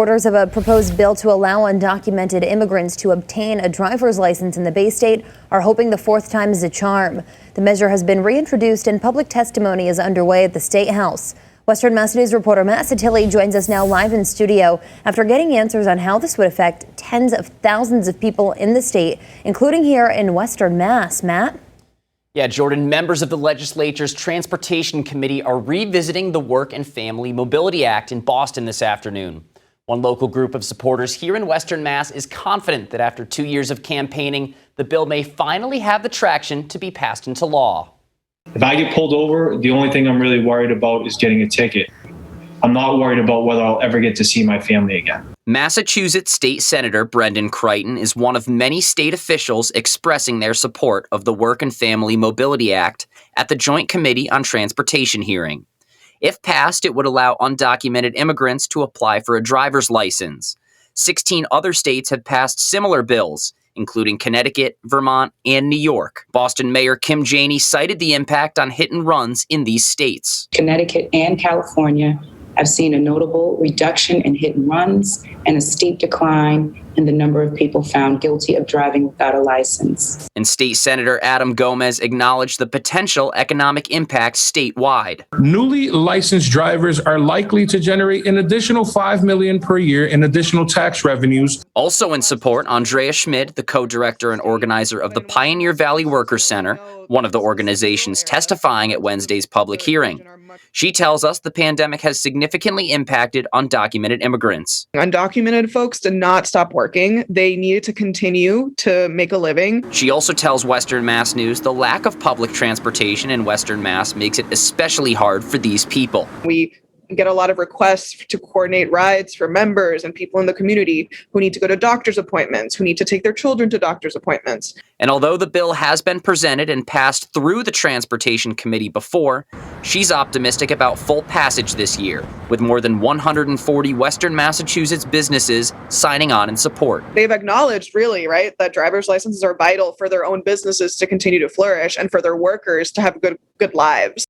Supporters of a proposed bill to allow undocumented immigrants to obtain a driver's license in the Bay State are hoping the fourth time is a charm. The measure has been reintroduced and public testimony is underway at the statehouse. Western Mass News reporter Matt Satilli joins us now live in studio after getting answers on how this would affect tens of thousands of people in the state, including here in Western Mass. Matt? Yeah, Jordan, members of the legislature's Transportation Committee are revisiting the Work and Family Mobility Act in Boston this afternoon. One local group of supporters here in Western Mass is confident that after 2 years of campaigning, the bill may finally have the traction to be passed into law. If I get pulled over, the only thing I'm really worried about is getting a ticket. I'm not worried about whether I'll ever get to see my family again. Massachusetts State Senator Brendan Crichton is one of many state officials expressing their support of the Work and Family Mobility Act at the Joint Committee on Transportation hearing. If passed, it would allow undocumented immigrants to apply for a driver's license. 16 other states have passed similar bills, including Connecticut, Vermont, and New York. Boston Mayor Kim Janey cited the impact on hit and runs in these states. Connecticut and California have seen a notable reduction in hit and runs and a steep decline in the number of people found guilty of driving without a license. And State Senator Adam Gomez acknowledged the potential economic impact statewide. Newly licensed drivers are likely to generate an additional $5 million per year in additional tax revenues. Also in support, Andrea Schmid, the co-director and organizer of the Pioneer Valley Workers Center, one of the organizations testifying at Wednesday's public hearing. She tells us the pandemic has significantly impacted undocumented immigrants. Undocumented folks did not stop working. They needed to continue to make a living. She also tells Western Mass News the lack of public transportation in Western Mass makes it especially hard for these people. We get a lot of requests to coordinate rides for members and people in the community who need to go to doctor's appointments, who need to take their children to doctor's appointments. And although the bill has been presented and passed through the Transportation Committee before, she's optimistic about full passage this year, with more than 140 Western Massachusetts businesses signing on in support. They've acknowledged, really, right, that driver's licenses are vital for their own businesses to continue to flourish and for their workers to have good lives.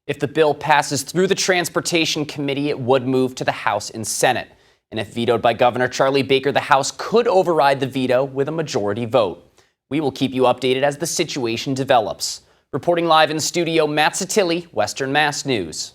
If the bill passes through the Transportation Committee, it would move to the House and Senate. And if vetoed by Governor Charlie Baker, the House could override the veto with a majority vote. We will keep you updated as the situation develops. Reporting live in studio, Matt Satilli, Western Mass News.